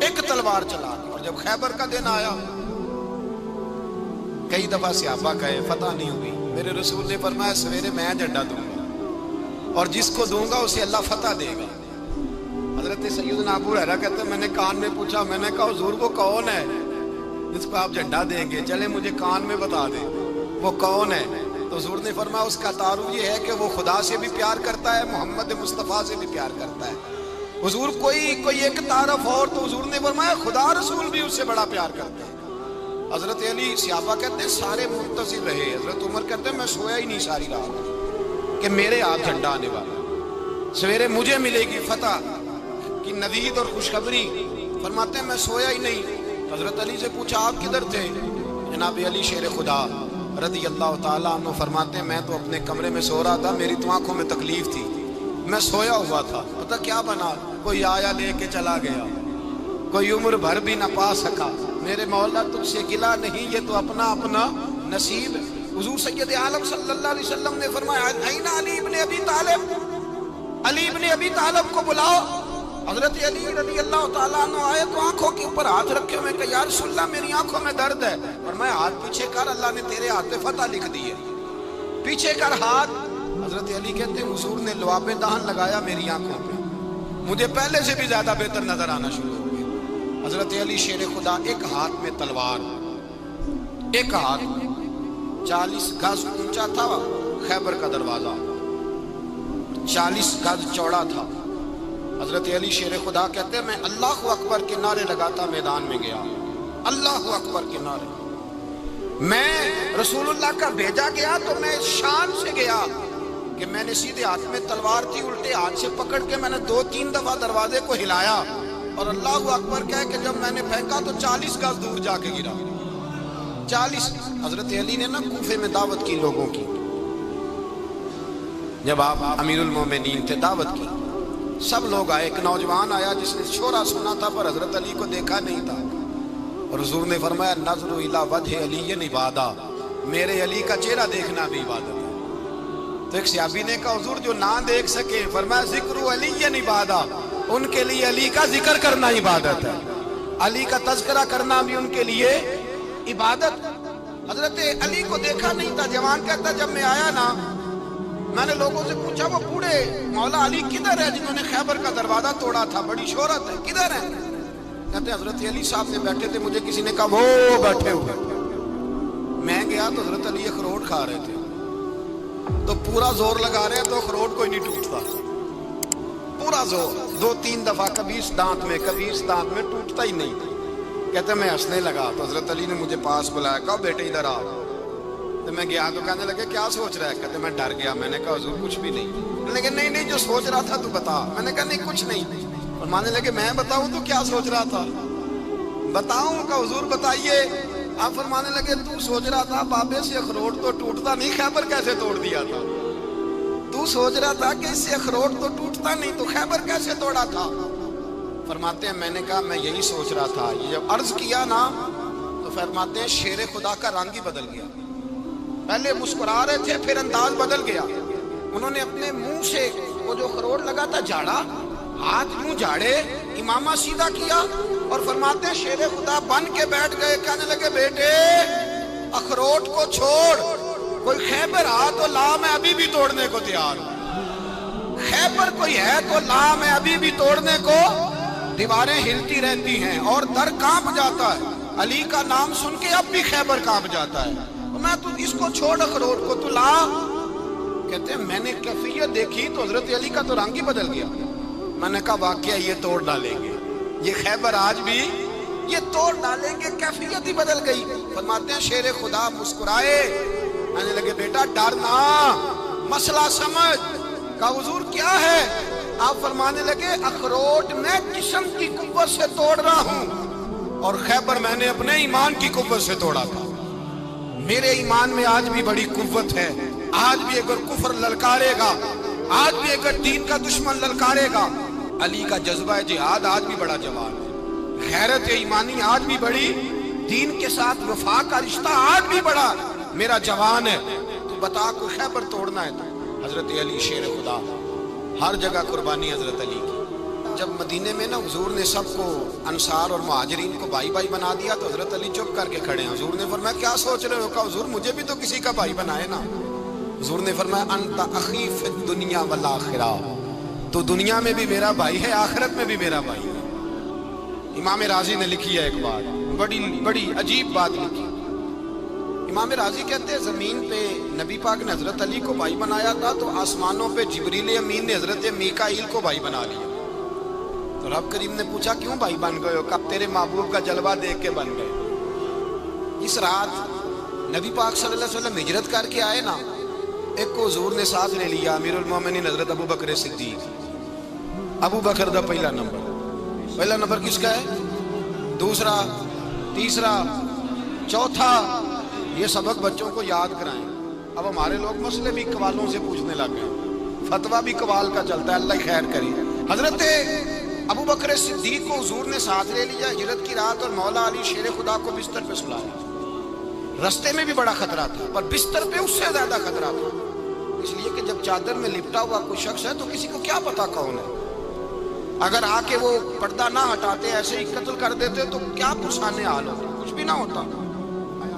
ایک تلوار چلا۔ اور جب خیبر کا دن آیا، کئی دفعہ صحابہ کہے فتح نہیں ہوئی، میرے رسول نے فرمایا سویرے میں جھنڈا دوں گا اور جس کو دوں گا اسے اللہ فتح دے گا۔ حضرت سیدنا ابو ہریرہ کہتے ہیں میں نے کان میں پوچھا، میں نے کہا حضور وہ کون ہے جس کو آپ جھنڈا دیں گے؟ چلے مجھے کان میں بتا دیں وہ کون ہے۔ تو حضور نے فرمایا اس کا تعارف یہ ہے کہ وہ خدا سے بھی پیار کرتا ہے، محمد مصطفیٰ سے بھی پیار کرتا ہے۔ حضور کوئی ایک تعارف اور، تو حضور نے فرمایا خدا رسول بھی اس سے بڑا پیار کرتے ہیں۔ حضرت علی صحابہ کہتے ہیں سارے منتظر رہے، حضرت عمر کہتے ہیں میں سویا ہی نہیں ساری رات کہ میرے ہاتھ جھنڈا آنے والا، سویرے مجھے ملے گی فتح کی نوید اور خوشخبری، فرماتے ہیں میں سویا ہی نہیں۔ حضرت علی سے پوچھا آپ کدھر تھے؟ جناب علی شیر خدا رضی اللہ تعالیٰ عنہ فرماتے ہیں میں تو اپنے کمرے میں سو رہا تھا، میری تو آنکھوں میں تکلیف تھی، میں سویا ہوا تھا، پتہ کیا بنا، کوئی آیا لے کے چلا گیا، کوئی عمر بھر بھی نہ پا سکا، میرے مولا تجھ سے گلا نہیں، یہ تو اپنا اپنا نصیب۔ حضور سید عالم صلی اللہ علیہ وسلم نے فرمایا این علی ابن ابی طالب، علی ابن ابی طالب کو بلاؤ۔ حضرت علی رضی اللہ تعالیٰ عنہ آئے تو آنکھوں کے اوپر ہاتھ رکھے ہوئے کہ یا رسول اللہ میری آنکھوں میں درد ہے، فرمایا ہاتھ پیچھے کر، اللہ نے تیرے ہاتھ پہ فتح لکھ دی ہے، پیچھے کر ہاتھ۔ حضرت علی کہتے ہیں حضور نے لعاب دہن لگایا میری آنکھوں پہ، مجھے پہلے سے بھی زیادہ بہتر نظر آنا شروع ہو گیا۔ حضرت علی شیر خدا، ایک ہاتھ میں تلوار، ایک ہاتھ 40 گز اونچا تھا خیبر کا دروازہ، 40 گز چوڑا تھا۔ حضرت علی شیر خدا کہتے ہیں میں اللہ اکبر کے نعرے لگاتا میدان میں گیا، اللہ اکبر کے نعرے۔ میں رسول اللہ کا بھیجا گیا تو میں شان سے گیا کہ میں نے سیدھے ہاتھ میں تلوار تھی، الٹے ہاتھ سے پکڑ کے میں نے 2-3 دفعہ دروازے کو ہلایا اور اللہ اکبر کہہ کہ جب میں نے پھینکا تو 40 گز دور جا کے گرا۔ 40۔ حضرت علی نے نا کوفے میں دعوت کی لوگوں کی، جب آپ امیر المومنین تھے، دعوت کی، سب لوگ آئے۔ ایک نوجوان آیا جس نے شورا سنا تھا پر حضرت علی کو دیکھا نہیں تھا، اور حضور نے فرمایا نظر الی وجہ علی عبادہ، میرے علی کا چہرہ دیکھنا بھی عبادت ہے۔ تو ایک صحابی نے کہا حضور جو نہ دیکھ سکے، فرمایا ذکر علی عبادہ، ان کے لیے علی کا ذکر کرنا عبادت ہے، علی کا تذکرہ کرنا بھی ان کے لیے عبادت۔ حضرت علی کو دیکھا نہیں تھا۔ جوان کہتا جب میں آیا نا، میں نے لوگوں سے پوچھا وہ بوڑھے مولا علی کدھر ہے جنہوں نے خیبر کا دروازہ توڑا تھا، بڑی شہرت ہے، کدھر ہے؟ کہتے حضرت علی صاحب نے بیٹھے تھے، مجھے کسی نے کہا وہ بیٹھے ہوئے۔ میں گیا تو حضرت علی اخروٹ کھا رہے تھے، تو پورا زور لگا رہے ہیں تو اخروٹ کوئی نہیں ٹوٹتا، پورا زور 2-3 دفعہ، کبھی اس دانت میں کبھی اس دانت میں، ٹوٹتا ہی نہیں۔ کہتے میں ہنسنے لگا تو حضرت علی نے مجھے پاس بلایا، کہا بیٹے ادھر آ۔ تو میں گیا تو کہنے لگے کیا سوچ رہا ہے؟ کہتے میں ڈر گیا۔ میں نے کہا حضور کچھ بھی نہیں۔ لیکن نہیں جو سوچ رہا تھا تو بتا۔ میں نے کہا نہیں کچھ نہیں۔ فرمانے لگے میں بتاؤں تو کیا سوچ رہا تھا؟ بتاؤں؟ کہ حضور بتائیے۔ آپ فرمانے لگے تو سوچ رہا تھا بابے سے اخروٹ تو ٹوٹتا نہیں، خیبر کیسے توڑ دیا تھا؟ تو سوچ رہا تھا کہ اس سے اخروٹ تو ٹوٹتا نہیں تو خیبر کیسے توڑا تھا؟ فرماتے ہیں میں نے کہا میں یہی سوچ رہا تھا۔ یہ جب عرض کیا نا تو فرماتے ہیں شیر خدا کا رنگ ہی بدل گیا، پہلے مسکرا رہے تھے پھر انداز بدل گیا۔ انہوں نے اپنے منہ سے وہ جو اخروٹ لگا تھا جھاڑا، ہاتھ منہ جھاڑے، امامہ سیدھا کیا، اور فرماتے ہیں شیر خدا بن کے بیٹھ گئے۔ کہنے لگے بیٹے اخروٹ کو چھوڑ، کوئی خیبر آ تو لا، میں ابھی بھی توڑنے کو تیار ہوں۔ خیبر کوئی ہے تو لا، میں ابھی بھی توڑنے کو۔ دیواریں ہلتی رہتی ہیں اور در کانپ جاتا ہے، علی کا نام سن کے اب بھی خیبر کانپ جاتا ہے۔ میں تو اس کو چھوڑ اخروٹ کو تو لا۔ کہتے ہیں میں نے کیفیت دیکھی تو حضرت علی کا تو رنگ ہی بدل گیا۔ میں نے کہا واقعہ یہ توڑ ڈالیں گے، یہ خیبر آج بھی یہ توڑ ڈالیں گے، کیفیت ہی بدل گئی۔ فرماتے ہیں شیر خدا مسکرائے، کہنے لگے بیٹا ڈرنا، مسئلہ سمجھ۔ کہا حضور کیا ہے؟ آپ فرمانے لگے اخروٹ میں جسم کی قوت سے توڑ رہا ہوں اور خیبر میں نے اپنے ایمان کی قوت سے توڑا تھا۔ میرے ایمان میں آج بھی بڑی قوت ہے، آج بھی اگر کفر للکارے گا، آج بھی اگر دین کا دشمن للکارے گا، علی کا جذبہ جہاد آج بھی بڑا جوان ہے، غیرت ایمانی آج بھی بڑی، دین کے ساتھ وفا کا رشتہ آج بھی بڑا میرا جوان ہے۔ تو بتا کو خیبر توڑنا ہے تو حضرت علی شیر خدا، ہر جگہ قربانی حضرت علی کی۔ جب مدینے میں نا حضور نے سب کو انصار اور مہاجرین کو بھائی بھائی بنا دیا تو حضرت علی چپ کر کے کھڑے ہیں۔ حضور نے فرمایا کیا سوچ رہے ہو؟ کہا حضور مجھے بھی تو کسی کا بھائی بنائے نا۔ حضور نے فرمایا انت اخی فی الدنیا والآخرہ، تو دنیا میں بھی میرا بھائی ہے، آخرت میں بھی میرا بھائی ہے۔ امام راضی نے لکھی ہے ایک بات، بڑی عجیب بات لکھی۔ امام راضی کہتے ہیں زمین پہ نبی پاک نے حضرت علی کو بھائی بنایا تھا تو آسمانوں پہ جبریل امین نے حضرت میکائیل کو بھائی بنا لیا۔ تو رب کریم نے پوچھا کیوں بھائی بن گئے ہو؟ کب تیرے محبوب کا جلوہ دیکھ کے بن گئے۔ اس رات نبی پاک صلی اللہ علیہ وسلم ہجرت کر کے آئے نا، ایک کو حضور نے ساتھ لے لیا، امیر المومنین حضرت ابو بکر صدیق۔ ابو بکر دا پہلا نمبر کس کا ہے؟ دوسرا، تیسرا، چوتھا، یہ سبق بچوں کو یاد کرائیں۔ اب ہمارے لوگ مسئلے بھی قوالوں سے پوچھنے لگ گئے، فتویٰ بھی قوال کا چلتا ہے، اللہ خیر کرے۔ حضرت ابو بکر صدیق کو حضور نے ساتھ لے لیا ہجرت کی رات، اور مولا علی شیر خدا کو بستر پہ سلایا۔ رستے میں بھی بڑا خطرہ تھا پر بستر پہ اس سے زیادہ خطرہ تھا، اس لیے کہ جب چادر میں لپٹا ہوا کوئی شخص ہے تو کسی کو کیا پتا کون ہے، اگر آ کے وہ پردہ نہ ہٹاتے ایسے ہی قتل کر دیتے تو کیا پرسانے حال ہوتا، کچھ بھی نہ ہوتا۔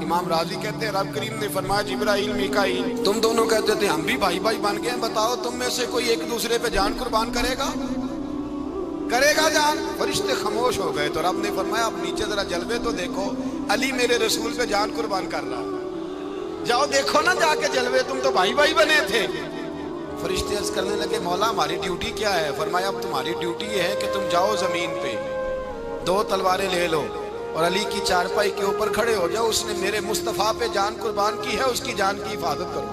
امام راضی کہتے ہیں رب کریم نے فرمایا جبرائیل میکائیل تم دونوں کہتے تھے ہم بھی بھائی بھائی بن گئے ہیں، بتاؤ تم میں سے کوئی ایک دوسرے پہ جان قربان کرے گا؟ کرے گا جان؟ فرشتے خاموش ہو گئے تو رب نے فرمایا اب نیچے ذرا جلوے تو دیکھو، علی میرے رسول پہ جان قربان کر رہا ہے، جاؤ دیکھو نا جا کے جلوے، تم تو بھائی بھائی بنے تھے۔ فرشتے عرض کرنے لگے مولا ہماری ڈیوٹی کیا ہے؟ فرمایا اب تمہاری ڈیوٹی یہ ہے کہ تم جاؤ زمین پہ، 2 تلواریں لے لو اور علی کی چارپائی کے اوپر کھڑے ہو جاؤ، اس نے میرے مصطفیٰ پہ جان قربان کی ہے، اس کی جان کی حفاظت کرو۔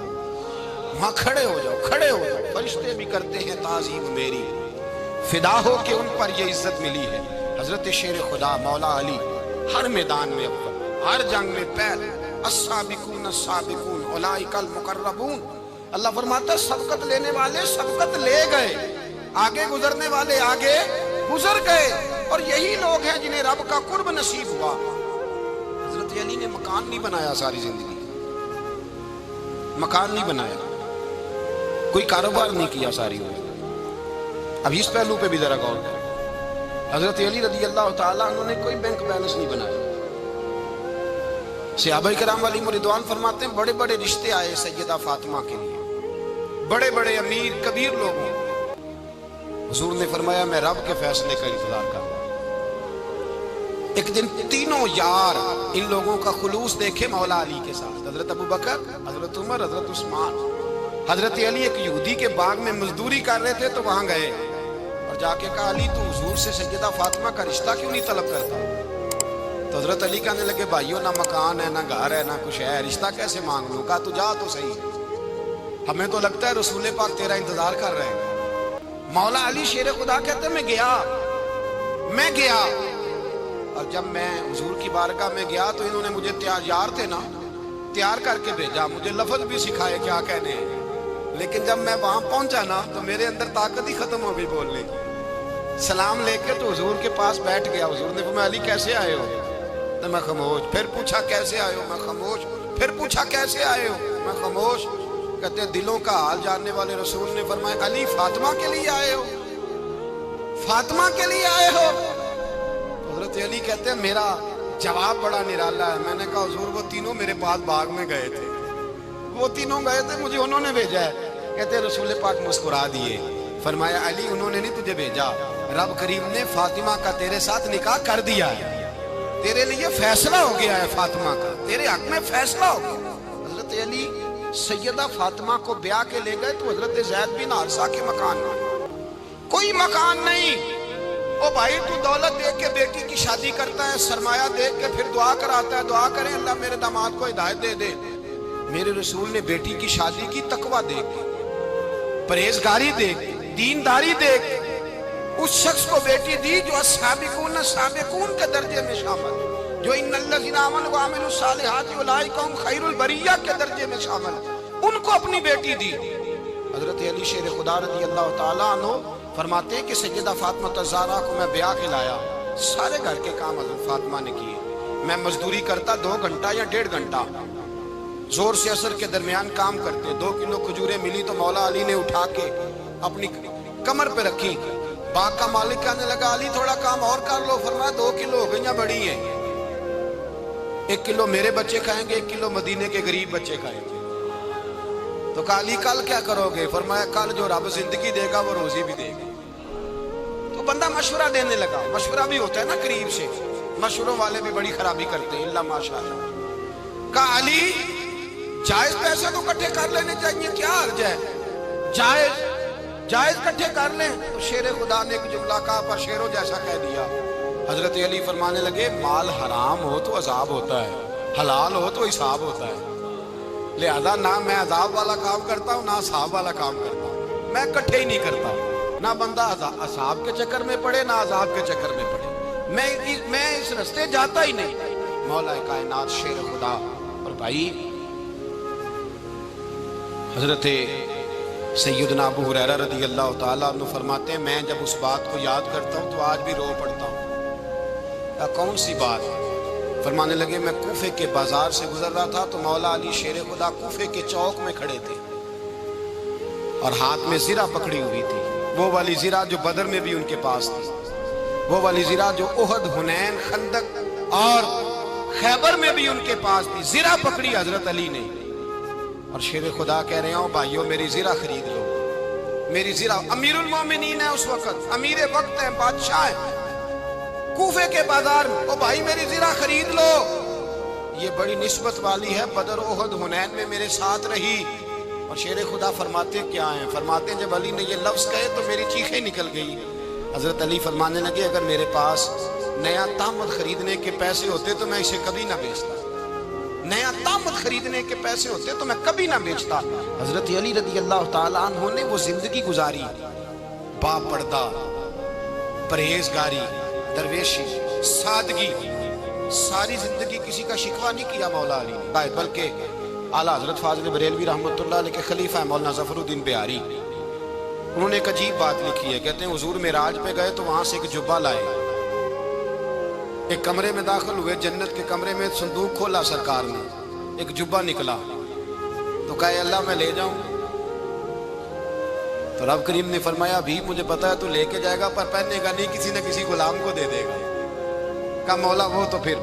وہاں کھڑے ہو جاؤ، کھڑے ہو جاؤ۔ فرشتے بھی کرتے ہیں تعظیم میری، فدا ہو کہ ان پر یہ عزت ملی ہے۔ حضرت شیر خدا مولا علی ہر میدان میں اول، ہر جنگ میں پہلے، السابقون السابقون اولئک المقربون۔ اللہ فرماتا ہے سبقت لینے والے سبقت لے گئے، آگے گزرنے والے آگے گزر گئے، اور یہی لوگ ہیں جنہیں رب کا قرب نصیب ہوا۔ حضرت علی نے مکان نہیں بنایا ساری زندگی، مکان نہیں بنایا، کوئی کاروبار نہیں کیا ساری عمر۔ اب اس پہلو پہ بھی ذرا غور کریں، حضرت علی رضی اللہ تعالیٰ عنہ نے کوئی بینک بیلنس نہیں بنایا۔ صحابہ کرام علیہم رضوان فرماتے ہیں بڑے بڑے رشتے آئے سیدہ فاطمہ کے لیے، بڑے بڑے امیر کبیر لوگوں، حضور نے فرمایا میں رب کے فیصلے کا انتظار کر رہا ہوں۔ ایک دن تینوں یار ان لوگوں کا خلوص دیکھے مولا علی کے ساتھ، حضرت ابوبکر، حضرت عمر، حضرت عثمان۔ حضرت علی ایک یہودی کے باغ میں مزدوری کر رہے تھے تو وہاں گئے اور جا کے کہا علی تو حضور سے سیدہ فاطمہ کا رشتہ کیوں نہیں طلب کرتا؟ تو حضرت علی کہنے لگے بھائیو نہ مکان ہے، نہ گھر ہے، نہ کچھ ہے، رشتہ کیسے مانگ لوں؟ کہا تو جا تو صحیح، ہمیں تو لگتا ہے رسول پاک تیرا انتظار کر رہے ہیں۔ مولا علی شیر خدا کہتے ہیں میں گیا اور جب میں حضور کی بارگاہ میں گیا تو انہوں نے مجھے یار تھے نا، تیار کر کے بھیجا، مجھے لفظ بھی سکھائے کیا کہنے ہیں، لیکن جب میں وہاں پہنچا نا تو میرے اندر طاقت ہی ختم ہو گئی بولنے کی۔ سلام لے کے تو حضور کے پاس بیٹھ گیا، حضور نے فرمایا علی کیسے آئے ہو؟ تو میں خاموش، پھر پوچھا کیسے آئے ہو؟ میں خاموش، پھر پوچھا کیسے آئے ہو؟ میں خاموش۔ کہتے ہیں دلوں کا حال جاننے والے رسول نے فرمایا علی فاطمہ کے لیے آئے ہو؟ فاطمہ کے لیے آئے ہو؟ حضرت علی کہتے ہیں میرا جواب بڑا نرالا ہے۔ میں نے کہا حضور وہ تینوں میرے پاس باغ میں گئے تھے، وہ تینوں گئے تھے، مجھے انہوں نے بھیجا ہے۔ کہتے ہیں رسول پاک مسکرا دیے، فرمایا علی انہوں نے نہیں تجھے بھیجا، رب کریم نے فاطمہ کا تیرے ساتھ نکاح کر دیا ہے، تیرے لیے فیصلہ ہو گیا ہے، فاطمہ کا تیرے حق میں فیصلہ ہو گیا۔ حضرت علی سیدہ فاطمہ کو بیاہ کے لے گئے تو حضرت زید بن حارثہ کے مکان میں کوئی مکان نہیں۔ او بھائی تو دولت دیکھ کے بیٹی کی شادی کرتا ہے، سرمایہ دیکھ کے پھر دعا کراتا ہے، دعا کریں اللہ میرے داماد کو ہدایت دے دے۔ میرے رسول نے بیٹی کی شادی کی تقوی دیکھ کے، پرہیزگاری دیکھ کے، دینداری دیکھ کے اس شخص کو بیٹی دی جو السابقون السابقون کے درجے میں شامل، جو ان الذین آمنوا وعملوا الصالحات اولئک هم خیر البریہ کے درجے میں شامل، ان کو اپنی بیٹی دی۔ حضرت علی شیر خدا رضی اللہ تعالیٰ عنہ فرماتے ہیں کہ سیدہ فاطمہ الزہرا کو میں بیاہ کے لایا، سارے گھر کے کام حضرت فاطمہ نے کیے، میں مزدوری کرتا 2 گھنٹہ یا 1.5 گھنٹہ، زور سے عصر کے درمیان کام کرتے، 2 کلو کھجوریں ملی تو مولا علی نے اٹھا کے اپنی کمر پہ رکھی۔ باغ کا مالک کہنے لگا علی تھوڑا کام اور کر لو، فرمایا 2 کلو ہو گئیں بڑی ہیں، 1 کلو میرے بچے کھائیں گے، 1 کلو مدینے کے غریب بچے کھائیں گے۔ تو کہا علی کل کیا کرو گے؟ فرمایا کل جو رب زندگی دے گا وہ روزی بھی دے گا۔ تو بندہ مشورہ دینے لگا، مشورہ بھی ہوتا ہے نا قریب سے، مشوروں والے بھی بڑی خرابی کرتے ہیں اللہ ماشاءاللہ۔ کہا علی جائز پیسے تو کٹھے کر لینے چاہیے، کیا حرج ہے، جائز کٹھے کر لیں۔ تو شیر خدا نے ایک جملہ کہا پر شیروں جیسا کہہ دیا۔ حضرت علی فرمانے لگے مال حرام ہو تو عذاب ہوتا ہے، حلال ہو تو حساب ہوتا ہے، لہذا نہ میں عذاب والا کام کرتا ہوں نہ حساب والا کام کرتا ہوں، میں کٹھے ہی نہیں کرتا، نہ بندہ عذاب کے چکر میں پڑے نہ عذاب کے چکر میں پڑے، میں اس رستے جاتا ہی نہیں۔ مولا کائنات شیر خدا۔ اور بھائی حضرت سیدنا ابو ہریرہ رضی اللہ تعالیٰ عنہ فرماتے ہیں میں جب اس بات کو یاد کرتا ہوں تو آج بھی رو پڑتا ہوں۔ کون سی بات؟ فرمانے لگے میں کوفے کے بازار سے گزر رہا تھا تو مولا علی شیر خدا کوفے کے چوک میں کھڑے تھے اور ہاتھ میں زرہ پکڑی ہوئی تھی، وہ والی زرہ جو بدر میں بھی ان کے پاس تھی، وہ والی زرہ جو احد، حنین، خندق اور خیبر میں بھی ان کے پاس تھی، زرہ پکڑی حضرت علی نے اور شیر خدا کہہ رہے ہوں بھائیوں میری زرہ خرید لو، میری زرا امیر المومنین ہے اس وقت، امیر وقت ہے، بادشاہ ہے کوفے کے بازار میں، او بھائی میری زرا خرید لو، یہ بڑی نسبت والی ہے، بدر احد حنین میں میرے ساتھ رہی۔ اور شیر خدا فرماتے کیا ہیں؟ فرماتے ہیں جب علی نے یہ لفظ کہے تو میری چیخیں نکل گئی۔ حضرت علی فرمانے لگے اگر میرے پاس نیا تامت خریدنے کے پیسے ہوتے تو میں اسے کبھی نہ بیچتا، نیا تامت خریدنے کے پیسے ہوتے تو میں کبھی نہ بیچتا۔ حضرت علی رضی اللہ تعالیٰ عنہ نے وہ زندگی گزاری، با پردہ، پرہیزگاری، درویشی، سادگی، ساری زندگی کسی کا شکوہ نہیں کیا مولا علی نے، بلکہ اعلیٰ حضرت فاضل بریلوی رحمۃ اللہ علیہ کے خلیفہ مولانا ظفر الدین بہاری، انہوں نے ایک عجیب بات لکھی ہے، کہتے ہیں حضور معراج پہ گئے تو وہاں سے ایک جبہ لائے، ایک کمرے میں داخل ہوئے، جنت کے کمرے میں صندوق کھولا سرکار نے، ایک جبہ نکلا تو کہا اے اللہ میں لے جاؤں؟ تو رب کریم نے فرمایا بھی مجھے پتا ہے تو لے کے جائے گا پر پہننے کا نہیں، کسی نہ کسی غلام کو دے دے گا۔ کہا مولا وہ تو پھر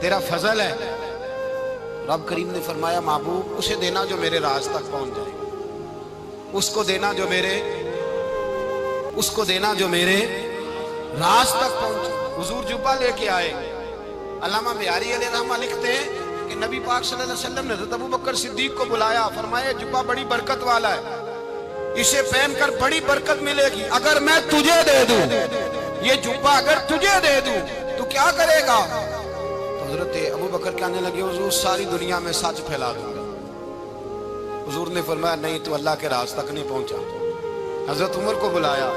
تیرا فضل ہے۔ رب کریم نے فرمایا محبوب اسے دینا جو میرے راز تک پہنچ جائے، اس کو دینا جو میرے راز تک پہنچے۔ حضور جبہ لے کے آئے۔ علامہ بہاری علیہ رحمہ لکھتے ہیں کہ نبی پاک صلی اللہ علیہ وسلم نے حضرت ابوبکر صدیق کو بلایا، فرمایا جبہ بڑی برکت والا ہے، اسے پہن کر بڑی برکت ملے گی، اگر میں تجھے دے دوں، یہ جبہ اگر تجھے دے دوں تو کیا کرے گا؟ تو حضرت ابوبکر کہنے لگے حضور ساری دنیا میں سچ پھیلا دوں گا۔ حضور نے فرمایا نہیں تو اللہ کے راز تک نہیں پہنچا۔ حضرت عمر کو بلایا،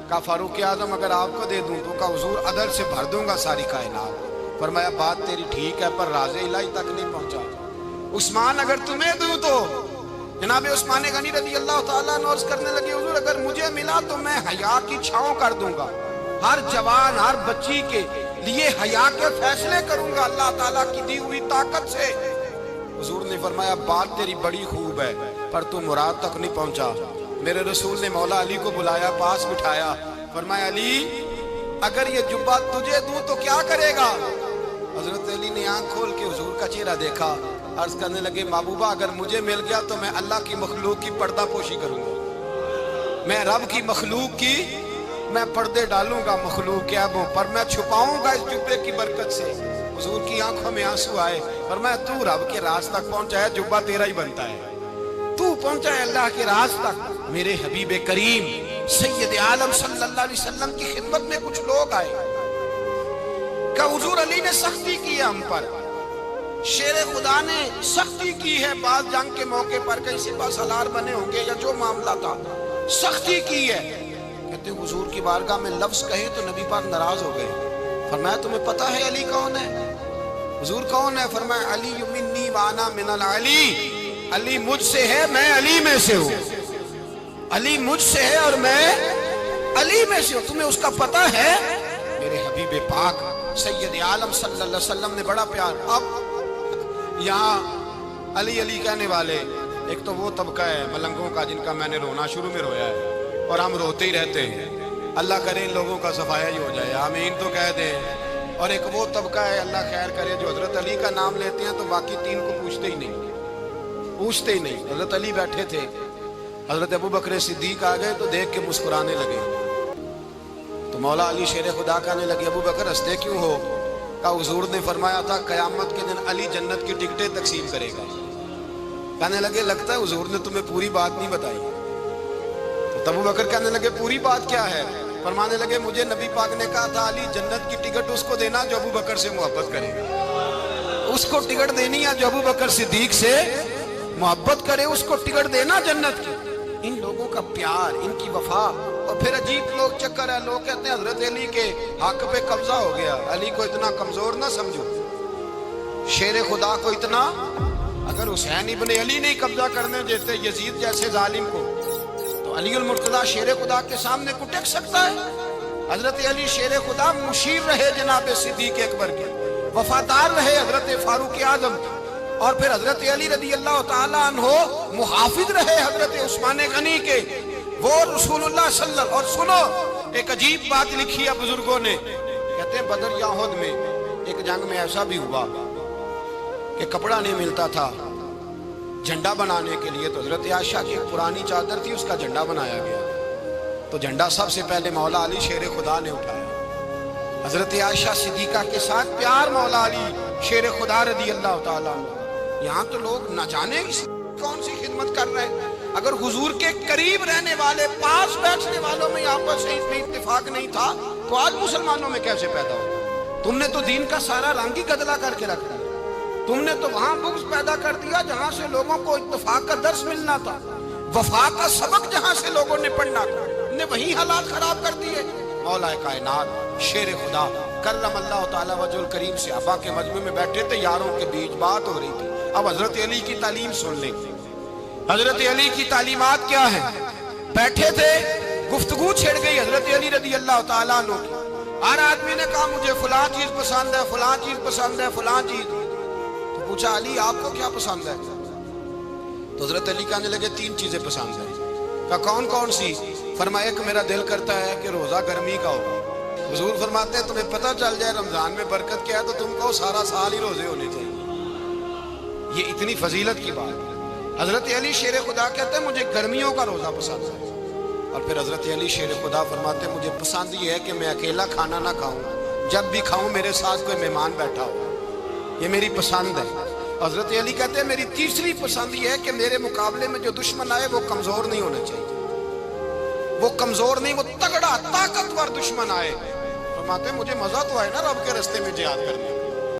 کہا فاروق اعظم اگر آپ کو دے دوں تو کہا حضور ادر سے بھر دوں گا ساری کائنات۔ فرمایا بات تیری ٹھیک ہے پر راز الہی تک نہیں پہنچا۔ عثمان اگر تمہیں دوں تو جناب عثمان غنی رضی اللہ تعالیٰ عنہ عرض کرنے لگے حضور اگر مجھے ملا تو میں حیا کی چھاؤں کر دوں گا، ہر جوان ہر بچی کے لیے حیا کے فیصلے کروں گا اللہ تعالیٰ کی دی ہوئی طاقت سے۔ حضور نے فرمایا بات تیری بڑی خوب ہے پر تو مراد تک نہیں پہنچا۔ میرے رسول نے مولا علی کو بلایا، پاس بٹھایا، فرمایا علی اگر یہ جبہ تجھے دوں تو کیا کرے گا؟ حضرت علی نے آنکھ کھول کے حضور کا چہرہ دیکھا، عرض کرنے لگے محبوبہ اگر مجھے مل گیا تو میں اللہ کی مخلوق کی پردہ پوشی کروں گا، میں رب کی مخلوق کی میں پردے ڈالوں گا مخلوق کے عیبوں پر، میں چھپاؤں گا اس جبے کی برکت سے۔ حضور کی آنکھوں میں آنسو آئے، فرمایا تو رب کے راز تک پہنچا ہے، جبہ تیرا ہی بنتا ہے، تو پہنچا ہے اللہ کے راز تک۔ میرے حبیب کریم سید عالم صلی اللہ علیہ وسلم کی خدمت میں کچھ لوگ آئے کہ حضور علی نے سختی کی ہے ہم پر، شیر خدا نے سختی کی ہے، بعض جنگ کے موقع پر کہیں سپہ سالار بنے ہوں گے یا جو معاملہ تھا سختی کی ہے۔ کہتے ہیں حضور کی بارگاہ میں لفظ کہے تو نبی پاک ناراض ہو گئے۔ فرمایا تمہیں پتا ہے علی کون ہے؟ حضور کون ہے؟ فرمایا علی منی وانا من العلی، علی مجھ سے ہے میں علی میں سے ہوں، علی مجھ سے ہے اور میں علی میں سے ہوں، تمہیں اس کا پتہ ہے؟ میرے حبیب پاک سید عالم صلی اللہ علیہ وسلم نے بڑا پیار۔ اب یہاں علی علی کہنے والے ایک تو وہ طبقہ ہے ملنگوں کا جن کا میں نے رونا شروع میں رویا ہے اور ہم روتے ہی رہتے ہیں، اللہ کرے ان لوگوں کا صفایا ہی ہو جائے، آمین تو کہہ دیں۔ اور ایک وہ طبقہ ہے اللہ خیر کرے جو حضرت علی کا نام لیتے ہیں تو باقی تین کو پوچھتے ہی نہیں۔ حضرت علی بیٹھے تھے، حضرت ابوبکر صدیق آ گئے تو دیکھ کے مسکرانے لگے، تو مولا علی شیر خدا کہنے لگے ابوبکر ہنستے کیوں ہو؟ کہا حضور نے فرمایا تھا قیامت کے دن علی جنت کی ٹکٹیں تقسیم کرے گا۔ کہنے لگے لگتا ہے حضور نے تمہیں پوری بات نہیں بتائی۔ تو ابوبکر کہنے لگے پوری بات کیا ہے؟ فرمانے لگے مجھے نبی پاک نے کہا تھا علی جنت کی ٹکٹ اس کو دینا جو ابوبکر سے محبت کرے گا، اس کو ٹکٹ دینی ہے جو ابوبکر صدیق سے محبت کرے، اس کو ٹکٹ دینا جنت کی۔ ان لوگوں کا پیار، ان کی وفا۔ اور پھر عجیب لوگ چکر ہے، لوگ کہتے ہیں حضرت علی کے حق پہ قبضہ ہو گیا، علی کو اتنا کمزور نہ سمجھو، شیر خدا کو اتنا، اگر حسین ابن علی نہیں قبضہ کرنے دیتے یزید جیسے ظالم کو تو علی المرتضیٰ شیر خدا کے سامنے کو ٹک سکتا ہے؟ حضرت علی شیر خدا مشیر رہے جناب صدیق اکبر کے، وفادار رہے حضرت فاروق اعظم، اور پھر حضرت علی رضی اللہ تعالیٰ عنہ محافظ رہے حضرت عثمان غنی کے، وہ رسول اللہ صلی اللہ علیہ وسلم۔ اور سنو ایک عجیب بات لکھی ہے بزرگوں نے، کہتے ہیں بدر یا احد میں ایک جنگ میں ایسا بھی ہوا کہ کپڑا نہیں ملتا تھا جھنڈا بنانے کے لیے، تو حضرت عائشہ کی ایک پرانی چادر تھی، اس کا جھنڈا بنایا گیا۔ تو جھنڈا سب سے پہلے مولا علی شیر خدا نے اٹھایا. حضرت عائشہ صدیقہ کے ساتھ پیار مولا علی شیر خدا رضی اللہ تعالیٰ عنہ. یہاں تو لوگ نہ جانے کون سی خدمت کر رہے ہیں. اگر حضور کے قریب رہنے والے پاس بیٹھنے والوں میں آپس میں اتفاق نہیں تھا تو آج مسلمانوں میں کیسے پیدا ہو؟ تم نے تو دین کا سارا رنگ ہی گدلا کر کے رکھ دیا. تم نے تو وہاں بغض پیدا کر دیا جہاں سے لوگوں کو اتفاق کا درس ملنا تھا, وفا کا سبق جہاں سے لوگوں نے پڑھنا تھا, نے وہی حالات خراب کر دیے. مولا کائنات شیر خدا کرم اللہ تعالیٰ وجہ الکریم صحابہ کے مجمع میں بیٹھے تھے, یاروں کے بیچ بات ہو رہی تھی. اب حضرت علی کی تعلیم سن لیں. حضرت علی کی تعلیمات کیا ہیں؟ بیٹھے تھے, گفتگو چھڑ گئی حضرت علی رضی اللہ تعالیٰ عنہ کی. ہر آدمی نے کہا مجھے فلاں چیز پسند ہے, فلاں چیز پسند ہے, فلاں چیز. تو پوچھا علی آپ کو کیا پسند ہے؟ تو حضرت علی کہنے لگے 3 چیزیں پسند ہیں. کہا کون کون سی؟ فرمایا ایک میرا دل کرتا ہے کہ روزہ گرمی کا ہو. حضور فرماتے ہیں تمہیں پتہ چل جائے رمضان میں برکت کیا ہے تو تم کو سارا سال ہی روزے ہونے چاہیے. یہ اتنی فضیلت کی بات. حضرت علی شیر خدا کہتے ہیں مجھے گرمیوں کا روزہ پسند ہے. اور پھر حضرت علی شیر خدا فرماتے ہیں مجھے پسند یہ ہے کہ میں اکیلا کھانا نہ کھاؤں, جب بھی کھاؤں میرے ساتھ کوئی مہمان بیٹھا ہو. یہ میری پسند ہے. حضرت علی کہتے ہیں میری تیسری پسند یہ ہے کہ میرے مقابلے میں جو دشمن آئے وہ کمزور نہیں ہونا چاہیے. وہ کمزور نہیں, وہ تگڑا طاقتور دشمن آئے. فرماتے ہیں مجھے مزہ تو آئے نا رب کے رستے میں جہاد کرنے.